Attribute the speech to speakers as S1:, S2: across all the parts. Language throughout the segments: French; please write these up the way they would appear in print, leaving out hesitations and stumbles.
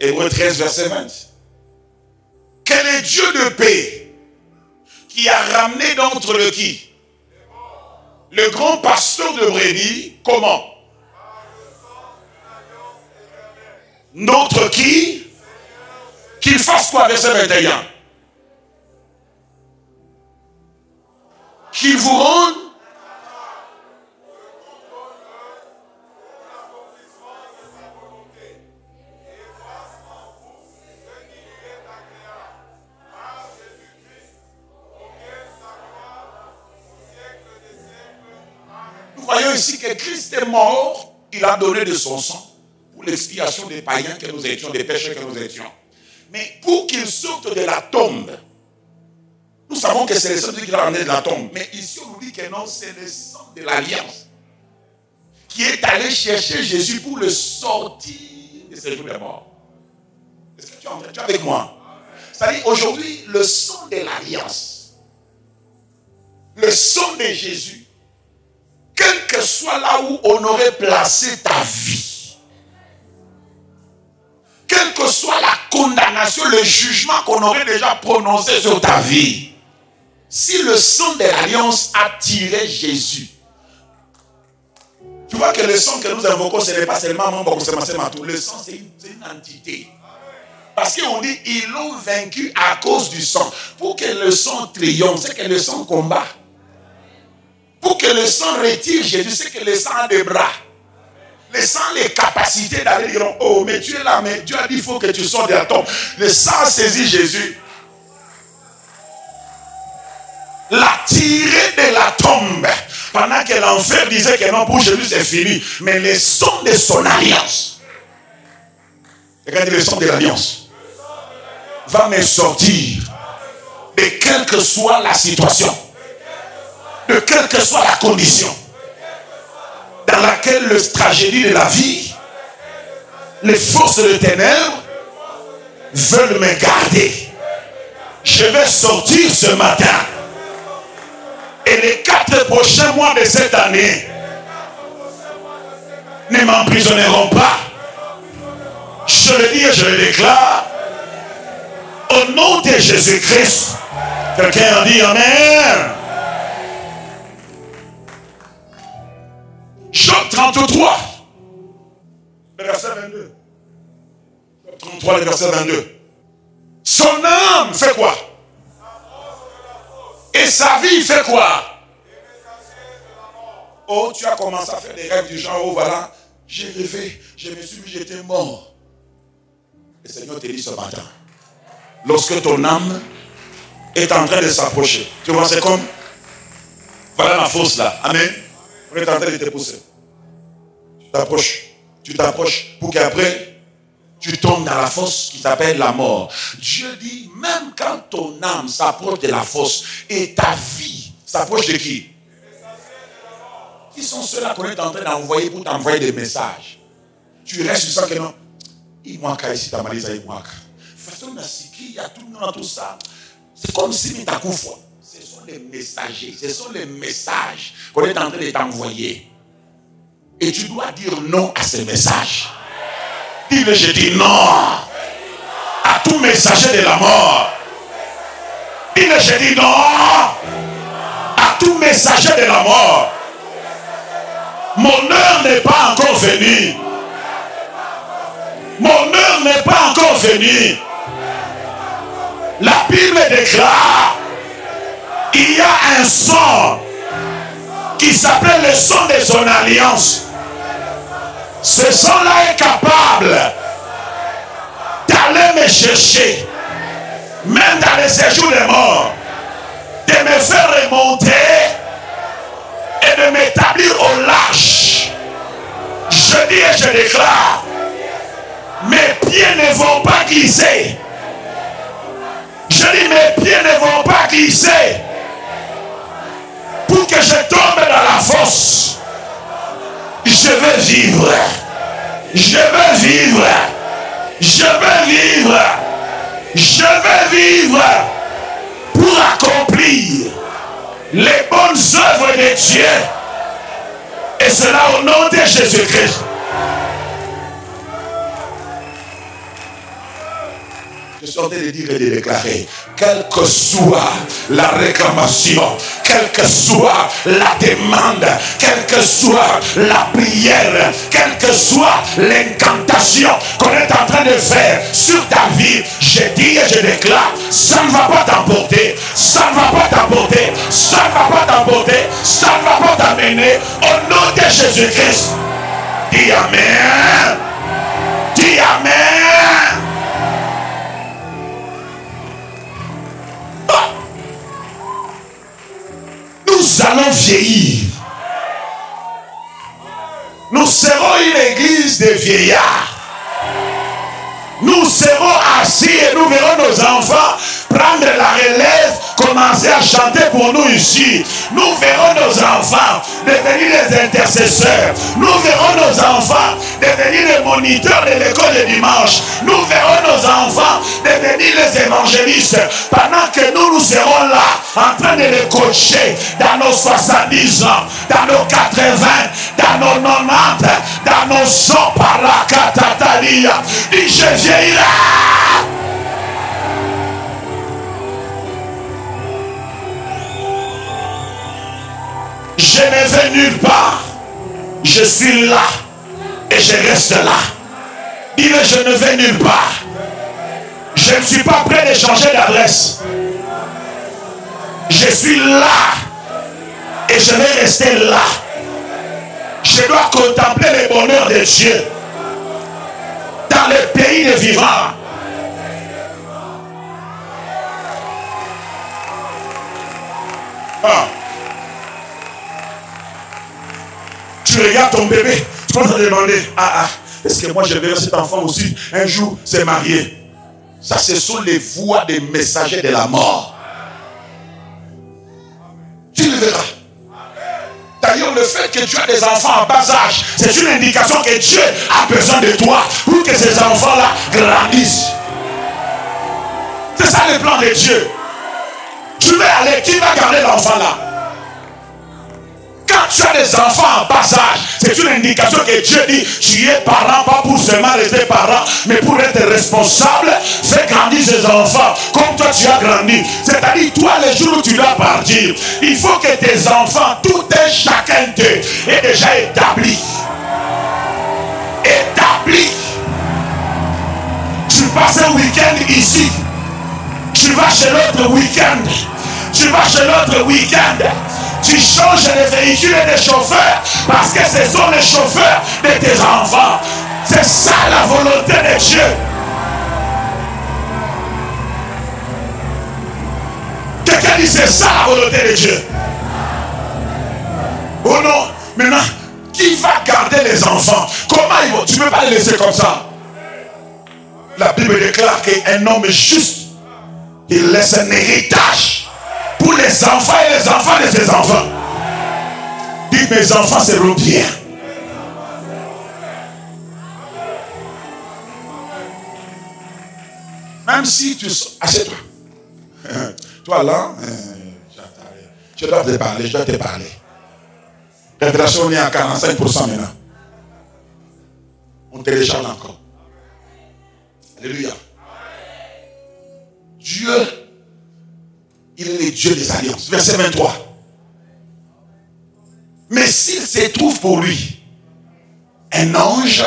S1: Hébreux 13, verset 20. Quel est Dieu de paix qui a ramené d'entre le qui? Le grand pasteur de brebis, comment? Notre qui? Qu'il fasse quoi, verset 21? Qu'il vous rende Nous voyons ici que Christ est mort, il a donné de son sang pour l'expiation des païens que nous étions, des péchés que nous étions. Mais pour qu'il sorte de la tombe, nous savons que c'est le sang qui l'a ramené de la tombe. Mais ici on nous dit que non, c'est le sang de l'alliance qui est allé chercher Jésus pour le sortir de ce jour de mort. Est-ce que tu es avec moi? C'est-à-dire aujourd'hui, le sang de l'alliance, le sang de Jésus, quel que soit là où on aurait placé ta vie, quelle que soit la condamnation, le jugement qu'on aurait déjà prononcé sur ta vie, si le sang de l'alliance a tiré Jésus, tu vois que le sang que nous invoquons, ce n'est pas seulement le sang, c'est une entité. Parce qu'on dit, ils l'ont vaincu à cause du sang. Pour que le sang triomphe, c'est que le sang combat. Pour que le sang retire Jésus, c'est que le sang a des bras. Le sang a les capacités d'aller dire, oh, mais tu es là, mais Dieu a dit, il faut que tu sortes de la tombe. Le sang a saisi Jésus. L'a tiré de la tombe. Pendant que l'enfer disait que non, pour Jésus c'est fini. Mais le sang de son alliance. Regardez le sang de l'alliance. Va me sortir de quelle que soit la situation. De quelle que soit la condition. Dans laquelle le tragédie de la vie, les forces de ténèbres veulent me garder. Je vais sortir ce matin. Et les 4 prochains mois de cette année ne m'emprisonneront pas. Je le dis et je le déclare. Au nom de Jésus-Christ. Quelqu'un a dit Amen. Job 33. Le verset 22. Job 33, le verset 22. Son âme fait quoi? Et sa vie fait quoi? Oh, tu as commencé à faire des rêves du genre, oh voilà, j'ai rêvé, je me suis dit, j'étais mort. Le Seigneur te dit ce matin, lorsque ton âme est en train de s'approcher, tu vois, c'est comme, voilà la fosse là, amen. On est en train de te pousser. Tu t'approches pour qu'après, tu tombes dans la fosse qui s'appelle la mort. Dieu dit, même quand ton âme s'approche de la fosse et ta vie s'approche de qui? Qui sont ceux-là qu'on est en train d'envoyer pour t'envoyer des messages? Tu restes sur ça que non. Il manque ici, ta malisa, il manque. Façon il y a tout le monde dans tout ça. C'est comme si tu as coup fort. Ce sont les messagers, ce sont les messages qu'on est en train de t'envoyer. Et tu dois dire non à ces messages. Dis-le, je dis non à tout messager de la mort. Dis-le, je dis non à tout messager de la mort. Mon heure n'est pas encore venue. Mon heure n'est pas encore venue. La Bible déclare, il y a un sang qui s'appelle le sang de son alliance. Ce sang-là est capable d'aller me chercher, même dans les séjours des morts, de me faire remonter et de m'établir au large. Je dis et je déclare, mes pieds ne vont pas glisser. Je dis mes pieds ne vont pas glisser pour que je tombe dans la fosse. Je veux vivre. Je veux vivre. Je veux vivre. Je veux vivre pour accomplir les bonnes œuvres de Dieu. Et cela au nom de Jésus-Christ. Je suis en train de dire et de déclarer, quelle que soit la réclamation, quelle que soit la demande, quelle que soit la prière, quelle que soit l'incantation qu'on est en train de faire sur ta vie, je dis et je déclare, ça ne va pas t'emporter, ça ne va pas t'emporter, ça ne va pas t'emporter, ça ne va pas t'amener au nom de Jésus-Christ. Dis Amen. Dis Amen. Nous allons vieillir. Nous serons une église de vieillards. Nous serons assis et nous verrons nos enfants prendre la relève, commencer à chanter pour nous ici. Nous verrons nos enfants devenir des intercesseurs. Nous verrons nos enfants devenir les moniteurs de l'école de dimanche. Nous verrons nos enfants devenir les évangélistes. Pendant que nous serons là, en train de les coacher dans nos 70 ans, dans nos 80, dans nos 90, dans nos 100 par la catatalia. Et je vieillirai. Je ne vais nulle part. Je suis là et je reste là. Dis-le, je ne vais nulle part. Je ne suis pas prêt de changer d'adresse. Je suis là et je vais rester là. Je dois contempler le bonheur de Dieu dans le pays des vivants. Ah. Tu regardes ton bébé, tu commences à te demander, est-ce que moi je verrai cet enfant aussi un jour se marier? Ça, ce sont les voix des messagers de la mort. Tu le verras. D'ailleurs, le fait que tu as des enfants en bas âge, c'est une indication que Dieu a besoin de toi pour que ces enfants-là grandissent. C'est ça le plan de Dieu. Tu veux aller, qui va garder l'enfant-là? Quand tu as des enfants en bas âge, c'est une indication que Dieu dit, tu es parent, pas pour seulement rester parent, mais pour être responsable, fais grandir ses enfants, comme toi tu as grandi. C'est-à-dire, toi, les jours où tu dois partir, il faut que tes enfants, tout et chacun d'eux, est déjà établi. Établi. Tu passes un week-end ici, tu vas chez l'autre week-end, tu vas chez l'autre week-end. Tu changes les véhicules et les chauffeurs parce que ce sont les chauffeurs de tes enfants. C'est ça la volonté de Dieu. Quelqu'un dit c'est ça la volonté de Dieu. Oh non, maintenant, qui va garder les enfants? Comment ils vont? Tu ne peux pas les laisser comme ça. La Bible déclare qu'un homme juste, il laisse un héritage pour les enfants et les enfants de ses enfants. Dites, mes enfants seront bien. Même si tu... Assieds-toi. Toi là, je dois te parler, je dois te parler. Révélation est à 45% maintenant. On télécharge encore. Alléluia. Dieu, il est le Dieu des alliances. Verset 23. Mais s'il se trouve pour lui un ange,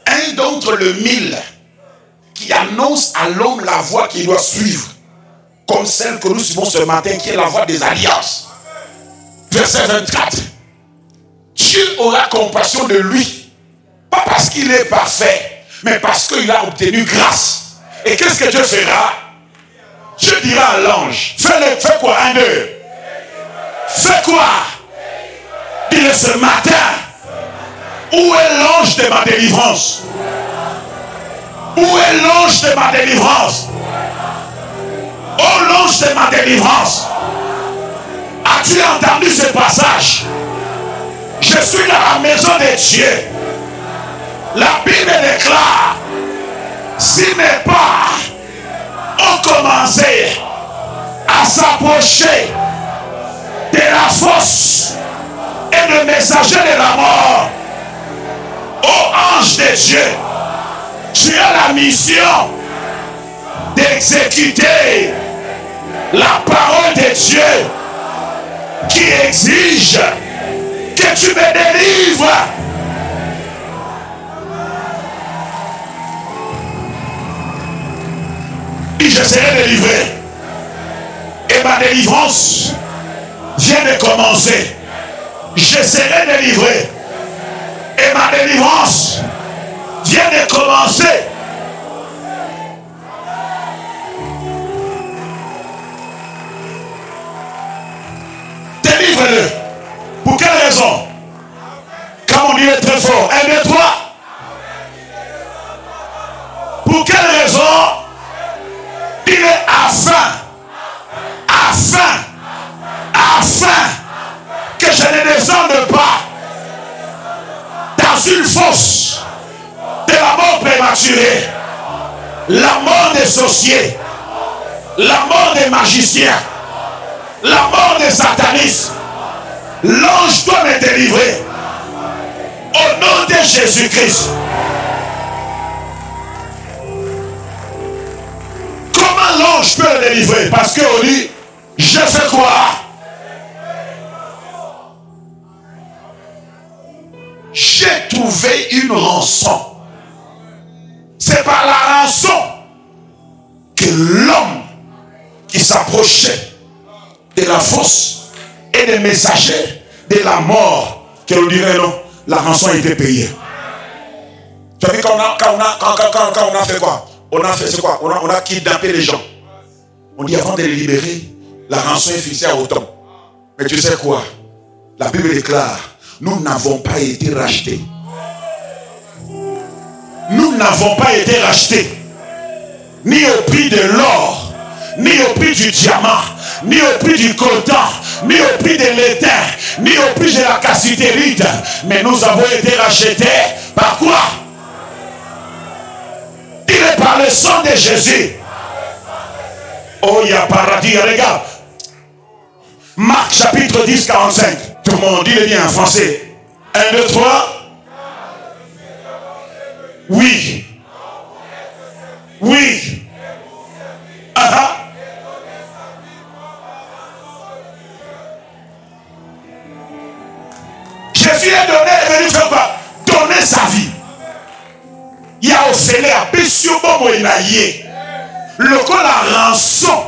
S1: un d'entre le 1000, qui annonce à l'homme la voie qu'il doit suivre, comme celle que nous suivons ce matin, qui est la voie des alliances. Verset 24. Dieu aura compassion de lui, pas parce qu'il est parfait, mais parce qu'il a obtenu grâce. Et qu'est-ce que Dieu fera? Dieu dira à l'ange, fais quoi? Un, deux. Fais quoi? Dis-le ce matin. Où est l'ange de ma délivrance? Où est l'ange de ma délivrance? Oh, l'ange de ma délivrance. As-tu entendu ce passage? Je suis dans la maison de Dieu. La Bible déclare, si mes pas ont commencé à s'approcher de la fosse et de messager de la mort, ô ange de Dieu, tu as la mission d'exécuter la parole de Dieu qui exige que tu me délivres. Et je serai délivré. Et ma délivrance vient de commencer. Je serai délivré. Et ma délivrance vient de commencer. Délivre-le. Pour quelle raison? Quand on dit est très fort. 1, 2, 3. Pour quelle raison? Il est afin que je ne descende pas dans une fosse de la mort prématurée, la mort des sorciers, la mort des magiciens, la mort des satanistes. L'ange doit me délivrer au nom de Jésus-Christ. Comment l'ange peut le délivrer? Parce qu'on dit, je fais quoi? J'ai trouvé une rançon. C'est par la rançon que l'homme qui s'approchait de la fosse et des messagers de la mort, que l'on dirait non, la rançon a été payée. Tu as vu quand on a fait quoi? On a fait quoi? On a kidnappé les gens. On dit avant de les libérer, la rançon est fixée à autant. Mais tu sais quoi? La Bible déclare, nous n'avons pas été rachetés. Nous n'avons pas été rachetés. Ni au prix de l'or, ni au prix du diamant, ni au prix du coltan, ni au prix de l'étain, ni au prix de la cassitérite. Mais nous avons été rachetés par quoi? Il est par le sang de Jésus. Oh, il y a paradis, regarde. Marc chapitre 10, 45. Tout le monde dit le bien en français. 1, 2, 3. Oui. Oui. Jésus est venu faire quoi? Donner sa vie. Il y a au scellé à Bessiobo Moïnaïe. Le coup la rançon.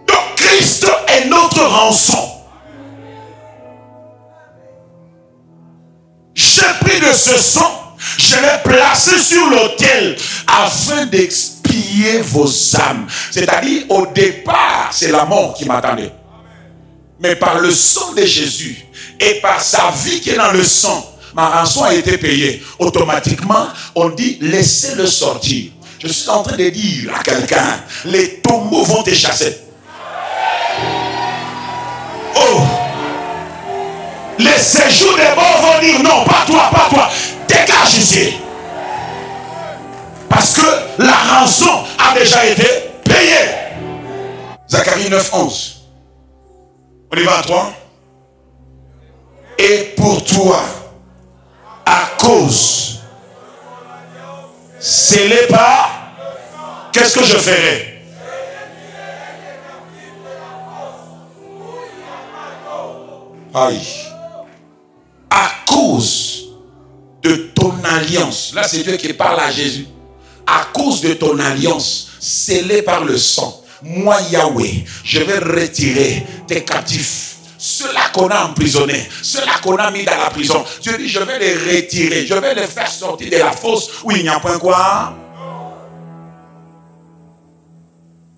S1: Donc Christ est notre rançon. J'ai pris de ce sang, je l'ai placé sur l'autel afin d'expier vos âmes. C'est-à-dire, au départ, c'est la mort qui m'attendait. Mais par le sang de Jésus et par sa vie qui est dans le sang, ma rançon a été payée. Automatiquement, on dit, laissez-le sortir. Je suis en train de dire à quelqu'un, les tombeaux vont te chasser. Oh! Les séjours des morts vont dire non, pas toi, dégage ici. Parce que la rançon a déjà été payée. Zacharie 9, 11. On y va à 3. Et pour toi, à cause, scellé par, qu'est-ce que je ferai? Aïe. À cause de ton alliance, là c'est Dieu qui parle à Jésus, à cause de ton alliance scellée par le sang, moi Yahweh, je vais retirer tes captifs, ceux-là qu'on a emprisonnés, ceux-là qu'on a mis dans la prison. Dieu dit, je vais les retirer, je vais les faire sortir de la fosse où il n'y a point quoi.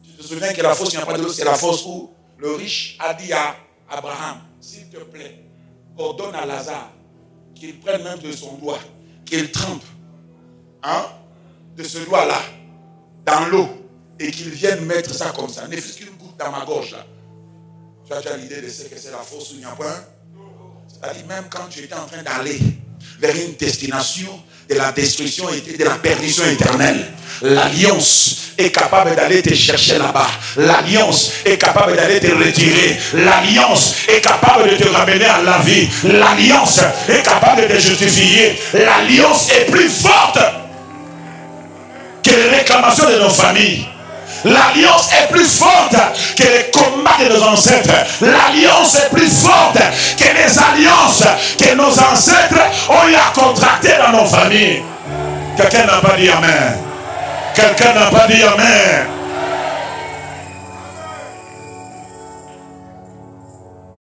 S1: Tu te souviens que la fosse, il n'y a pas de l'eau, c'est la fosse où le riche a dit à Abraham, s'il te plaît, ordonne à Lazare qu'il prenne même de son doigt, qu'il trempe de ce doigt-là dans l'eau et qu'il vienne mettre ça comme ça. Ne fût-ce qu'une goutte dans ma gorge là. Tu as déjà l'idée de ce que c'est la fosse où il n'y a point. C'est-à-dire même quand tu étais en train d'aller vers une destination de la destruction et de la perdition éternelle. L'alliance est capable d'aller te chercher là-bas. L'alliance est capable d'aller te retirer. L'alliance est capable de te ramener à la vie. L'alliance est capable de te justifier. L'alliance est plus forte que les réclamations de nos familles. L'alliance est plus forte que les combats de nos ancêtres. L'alliance est plus forte que les alliances que nos ancêtres ont eu à contracter dans nos familles. Quelqu'un n'a pas dit amen. Quelqu'un n'a pas dit amen.